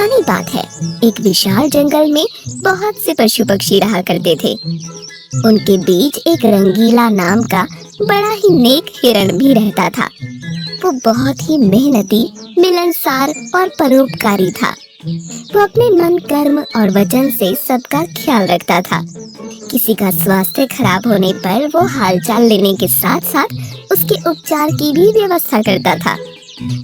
पुरानी बात है। एक विशाल जंगल में बहुत से पशु पक्षी रहा करते थे। उनके बीच एक रंगीला नाम का बड़ा ही नेक हिरण भी रहता था। वो बहुत ही मेहनती, मिलनसार और परोपकारी था। वो अपने मन, कर्म और वचन से सबका ख्याल रखता था। किसी का स्वास्थ्य खराब होने पर वो हालचाल लेने के साथ साथ उसके उपचार की भी व्यवस्था करता था।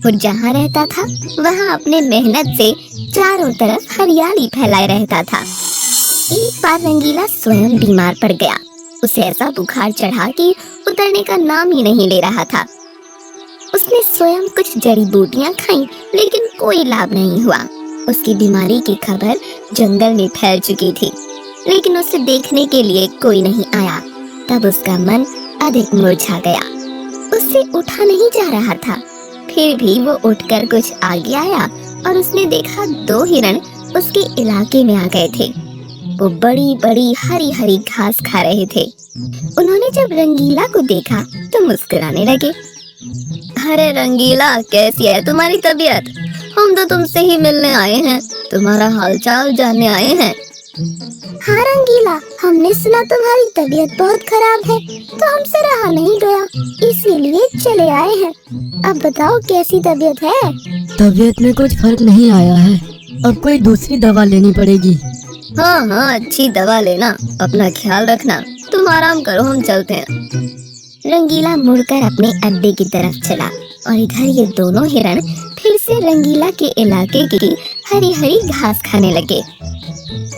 वो जहाँ रहता था वहाँ अपने मेहनत से चारों तरफ हरियाली फैलाए रहता था। एक बार रंगीला स्वयं बीमार पड़ गया। उसे ऐसा बुखार चढ़ा कि उतरने का नाम ही नहीं ले रहा था। उसने स्वयं कुछ जड़ी बूटियां खाईं, लेकिन कोई लाभ नहीं हुआ। उसकी बीमारी की खबर जंगल में फैल चुकी थी, लेकिन उसे देखने के लिए कोई नहीं आया। तब उसका मन अधिक मुरझा गया। उससे उठा नहीं जा रहा था। फिर भी वो उठकर कुछ आगे आया और उसने देखा 2 हिरण उसके इलाके में आ गए थे। वो बड़ी बड़ी हरी हरी घास खा रहे थे। उन्होंने जब रंगीला को देखा तो मुस्कुराने लगे। अरे रंगीला, कैसी है तुम्हारी तबीयत? हम तो तुमसे ही मिलने आए हैं, तुम्हारा हालचाल जानने आए हैं। हाँ रंगीला, हमने सुना तुम्हारी तबीयत बहुत खराब है, तो हमसे रहा नहीं गया, इसीलिए चले आए हैं। अब बताओ कैसी तबीयत है? तबीयत में कुछ फर्क नहीं आया है, अब कोई दूसरी दवा लेनी पड़ेगी। हाँ, अच्छी दवा लेना, अपना ख्याल रखना। तुम आराम करो, हम चलते हैं। रंगीला मुड़कर अपने अड्डे की तरफ चला और इधर ये दोनों हिरण फिर से रंगीला के इलाके की हरी हरी घास खाने लगे।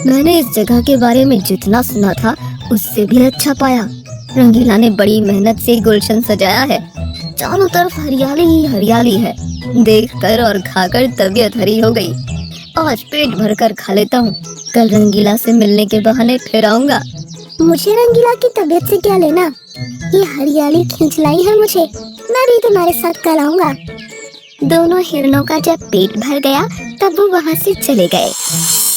मैंने इस जगह के बारे में जितना सुना था उससे भी अच्छा पाया। रंगीला ने बड़ी मेहनत से गुलशन सजाया है। चारों तरफ हरियाली ही हरियाली है। देखकर और खाकर तबीयत हरी हो गई। आज पेट भरकर खा लेता हूँ, कल रंगीला से मिलने के बहाने फिर आऊंगा। मुझे रंगीला की तबीयत से क्या लेना? ये हरियाली खींच लाई है मुझे। मैं भी तुम्हारे साथ कल आऊंगा। दोनों हिरणों का जब पेट भर गया तब वो वहाँ से चले गए।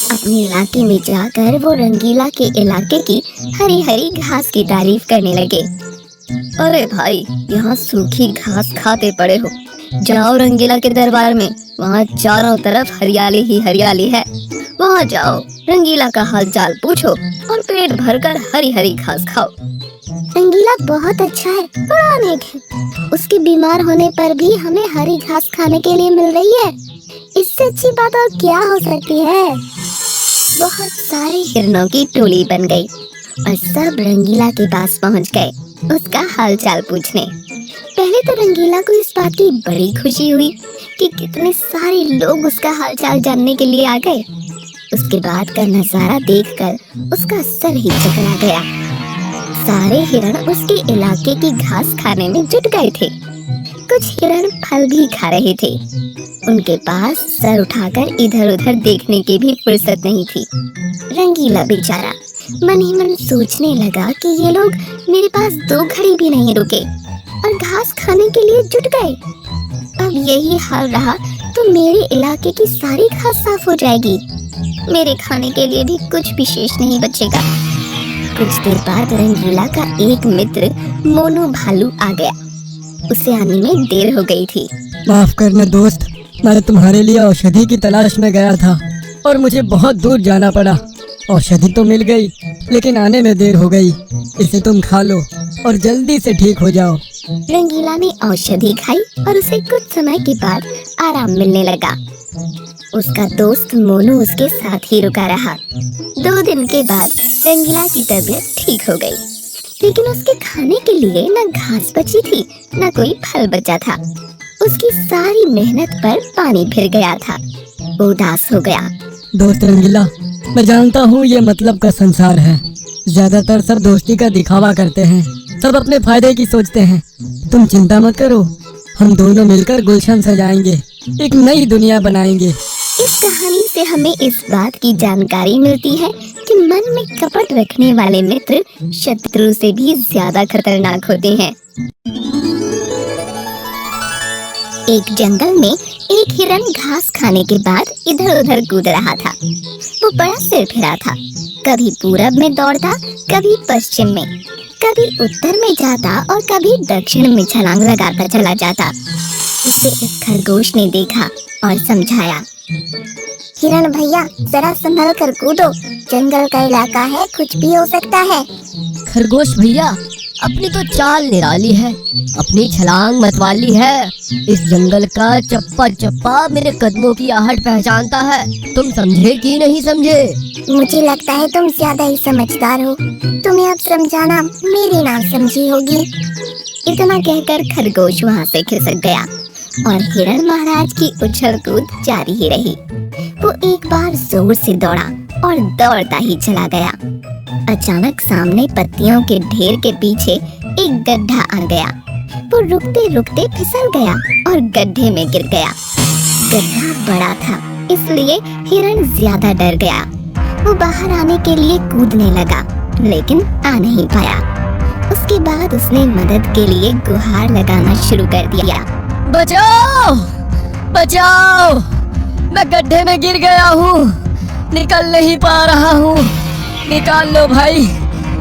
अपने इलाके में जाकर वो रंगीला के इलाके की हरी हरी घास की तारीफ करने लगे। अरे भाई, यहाँ सूखी घास खाते पड़े हो। जाओ रंगीला के दरबार में, वहाँ चारों तरफ हरियाली ही हरियाली है। वहाँ जाओ, रंगीला का हालचाल पूछो और पेट भरकर हरी हरी घास खाओ। रंगीला बहुत अच्छा है, बड़ा नेक है। उसके बीमार होने पर भी हमें हरी घास खाने के लिए मिल रही है। इससे अच्छी बात और क्या हो सकती है? बहुत सारे हिरणों की टोली बन गई और सब रंगीला के पास पहुँच गए उसका हालचाल पूछने। पहले तो रंगीला को इस बात की बड़ी खुशी हुई कि कितने सारे लोग उसका हालचाल जानने के लिए आ गए। उसके बाद का नजारा देखकर उसका सर ही चकरा गया। सारे हिरण उसके इलाके की घास खाने में जुट गए थे। कुछ हिरण फल भी खा रहे थे। उनके पास सर उठाकर इधर उधर देखने की भी फुर्सत नहीं थी। रंगीला बेचारा मन ही मन सोचने लगा कि ये लोग मेरे पास 2 घड़ी भी नहीं रुके और घास खाने के लिए जुट गए। अब यही हाल रहा तो मेरे इलाके की सारी घास साफ हो जाएगी। मेरे खाने के लिए भी कुछ विशेष नहीं बचेगा। कुछ देर बाद रंगीला का एक मित्र मोनू भालू आ गया। उसे आने में देर हो गई थी। माफ करना दोस्त, मैं तुम्हारे लिए औषधि की तलाश में गया था और मुझे बहुत दूर जाना पड़ा। औषधि तो मिल गई, लेकिन आने में देर हो गई। इसे तुम खा लो और जल्दी से ठीक हो जाओ। रंगीला ने औषधि खाई और उसे कुछ समय के बाद आराम मिलने लगा। उसका दोस्त मोनू उसके साथ ही रुका रहा। 2 दिन के बाद रंगीला की तबीयत ठीक हो गई, लेकिन उसके खाने के लिए न घास बची थी न कोई फल बचा था। उसकी सारी मेहनत पर पानी फिर गया था। वो उदास हो गया। दोस्त रंगीला, मैं जानता हूँ ये मतलब का संसार है। ज्यादातर सब दोस्ती का दिखावा करते हैं, सब अपने फायदे की सोचते हैं। तुम चिंता मत करो, हम दोनों मिलकर गुलशन सजाएंगे, एक नई दुनिया बनाएंगे। इस कहानी से हमें इस बात की जानकारी मिलती है कि मन में कपट रखने वाले मित्र शत्रु से भी ज्यादा खतरनाक होते हैं। एक जंगल में एक हिरण घास खाने के बाद इधर उधर कूद रहा था। वो बड़ा सिर फिरा था। कभी पूरब में दौड़ता, कभी पश्चिम में, कभी उत्तर में जाता और कभी दक्षिण में छलांग लगाता चला जाता। उसे एक खरगोश ने देखा और समझाया। हिरण भैया जरा संभल कर कूदो, जंगल का इलाका है, कुछ भी हो सकता है। खरगोश भैया अपनी तो चाल निराली है, अपनी छलांग मतवाली है। इस जंगल का चप्पा चप्पा मेरे कदमों की आहट पहचानता है। तुम समझे कि नहीं समझे? मुझे लगता है तुम ज्यादा ही समझदार हो, तुम्हें अब समझाना मेरी ना समझी होगी। इतना कहकर खरगोश वहाँ से खिसक गया और हिरण महाराज की उछल कूद जारी ही रही। वो एक बार जोर से दौड़ा और दौड़ता ही चला गया। अचानक सामने पत्तियों के ढेर के पीछे एक गड्ढा आ गया। वो रुकते रुकते फिसल गया और गड्ढे में गिर गया। गड्ढा बड़ा था, इसलिए हिरण ज्यादा डर गया। वो बाहर आने के लिए कूदने लगा, लेकिन आ नहीं पाया। उसके बाद उसने मदद के लिए गुहार लगाना शुरू कर दिया। बचाओ बचाओ, मैं गड्ढे में गिर गया हूँ, निकल नहीं पा रहा हूँ, निकाल लो भाई,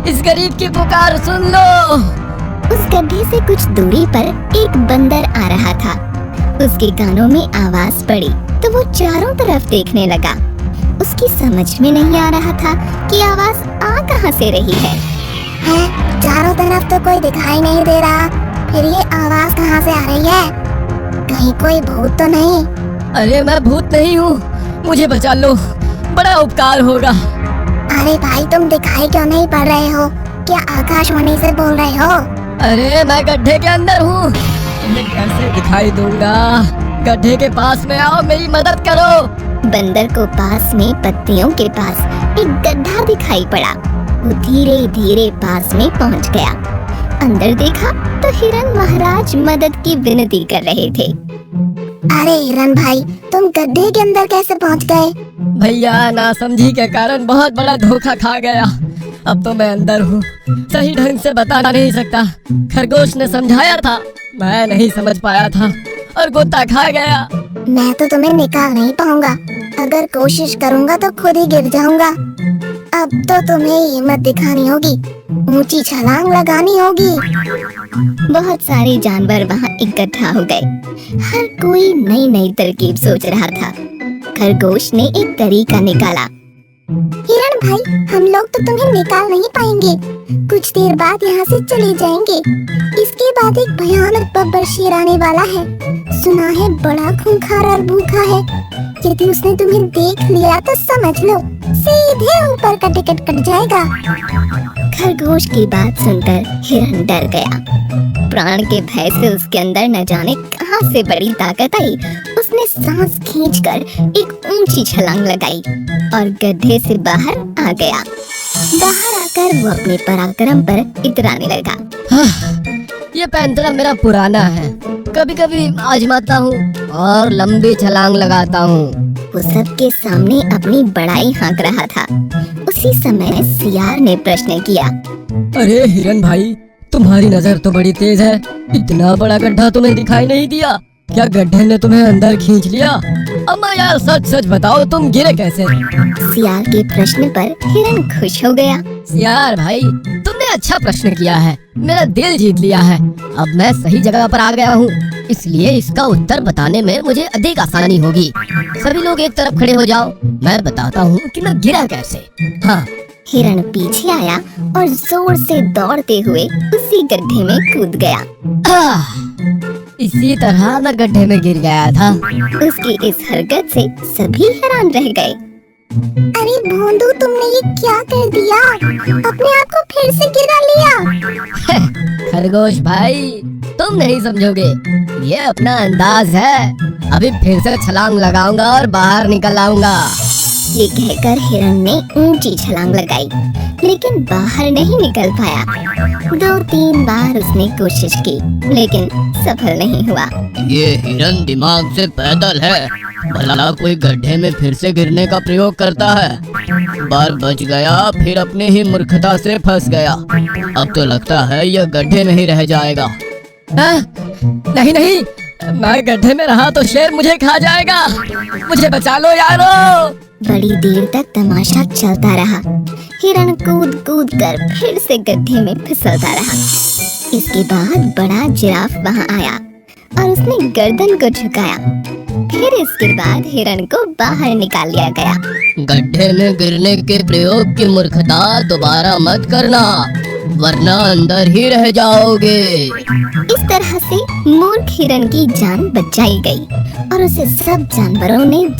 इस गरीब की पुकार सुन लो। उस गड्ढे से कुछ दूरी पर एक बंदर आ रहा था। उसके कानों में आवाज पड़ी तो वो चारों तरफ देखने लगा। उसकी समझ में नहीं आ रहा था कि आवाज आ कहाँ से रही है। चारों तरफ तो कोई दिखाई नहीं दे रहा, फिर ये आवाज कहाँ से आ रही है? कहीं कोई भूत तो नहीं? अरे मैं भूत नहीं हूँ, मुझे बचा लो, बड़ा उपकार होगा। अरे भाई तुम दिखाई क्यों नहीं पड़ रहे हो? क्या आकाशवाणी से बोल रहे हो? अरे मैं गड्ढे के अंदर हूँ, तुम्हें कैसे दिखाई दूंगा? गड्ढे के पास में आओ, मेरी मदद करो। बंदर को पास में पत्तियों के पास एक गड्ढा दिखाई पड़ा। वो धीरे धीरे पास में पहुंच गया। अंदर देखा तो हिरण महाराज मदद की विनती कर रहे थे। अरे हिरण भाई, तुम गड्ढे के अंदर कैसे पहुंच गए? भैया नासमझी के कारण बहुत बड़ा धोखा खा गया। अब तो मैं अंदर हूँ, सही ढंग से बता नहीं सकता। खरगोश ने समझाया था, मैं नहीं समझ पाया था और गोता खा गया। मैं तो तुम्हें निकाल नहीं पाऊंगा, अगर कोशिश करूंगा तो खुद ही गिर जाऊंगा। अब तो तुम्हें हिम्मत दिखानी होगी, ऊंची छलांग लगानी होगी। बहुत सारे जानवर वहाँ इकट्ठा हो गए। हर कोई नई नई तरकीब सोच रहा था। खरगोश ने एक तरीका निकाला। हिरण भाई, हम लोग तो तुम्हें निकाल नहीं पाएंगे, कुछ देर बाद यहाँ से चले जाएंगे। इसके बाद एक भयानक बब्बर शेर आने वाला है, सुना है बड़ा खूंखार और भूखा है। यदि उसने तुम्हें देख लिया तो समझ लो सीधे ऊपर का टिकट कट जाएगा। खरगोश की बात सुनकर हिरण डर गया। प्राण के भय से उसके अंदर न जाने कहां से बड़ी ताकत आई। उसने सांस खींचकर एक ऊंची छलांग लगाई और गड्ढे से बाहर आ गया। बाहर आकर वो अपने पराक्रम पर इतराने लगा। ये पैंतरा मेरा पुराना है, कभी कभी आजमाता हूँ और लंबी छलांग लगाता हूँ। वो सबके सामने अपनी बड़ाई हाँक रहा था। उसी समय सियार ने प्रश्न किया। अरे हिरण भाई, तुम्हारी नजर तो बड़ी तेज है, इतना बड़ा गड्ढा तुम्हें दिखाई नहीं दिया? क्या गड्ढे ने तुम्हें अंदर खींच लिया? अम्मा यार सच सच बताओ, तुम गिरे कैसे? सियार के प्रश्न पर हिरण खुश हो गया। सियार भाई, तुमने अच्छा प्रश्न किया है, मेरा दिल जीत लिया है। अब मैं सही जगह पर आ गया हूँ, इसलिए इसका उत्तर बताने में मुझे अधिक आसानी होगी। सभी लोग एक तरफ खड़े हो जाओ, मैं बताता हूँ कि मैं गिरा कैसे। हाँ। हिरण पीछे आया और जोर से दौड़ते हुए उसी गड्ढे में कूद गया। इसी तरह मैं गड्ढे में गिर गया था। उसकी इस हरकत से सभी हैरान रह गए। अरे भोंदू, तुमने ये क्या कर दिया? अपने आप को फिर से गिरा लिया। खरगोश भाई, तुम नहीं समझोगे, ये अपना अंदाज है। अभी फिर से छलांग लगाऊंगा और बाहर निकल आऊंगा। ये कहकर हिरण ने ऊंची छलांग लगाई, लेकिन बाहर नहीं निकल पाया। 2-3 बार उसने कोशिश की, लेकिन सफल नहीं हुआ। ये हिरण दिमाग से पैदल है, भला कोई गड्ढे में फिर से गिरने का प्रयोग करता है। बार बच गया, फिर अपने ही मूर्खता से फंस गया। अब तो लगता है यह गड्ढे में ही रह जाएगा। नहीं नहीं, मैं गड्ढे में रहा तो शेर मुझे खा जाएगा, मुझे बचा लो यारो। बड़ी देर तक तमाशा चलता रहा। हिरण कूद कूद कर फिर से गड्ढे में फिसलता रहा। इसके बाद बड़ा जिराफ वहाँ आया। और उसने गर्दन को झुकाया। फिर इसके बाद हिरण को बाहर निकाल लिया गया। गड्ढे में गिरने के प्रयोग की मूर्खता दोबारा मत करना, वरना अंदर ही रह जाओगे। इस तरह से मूर्ख हिरण की जान बचाई गई और उसे सब जानवरों ने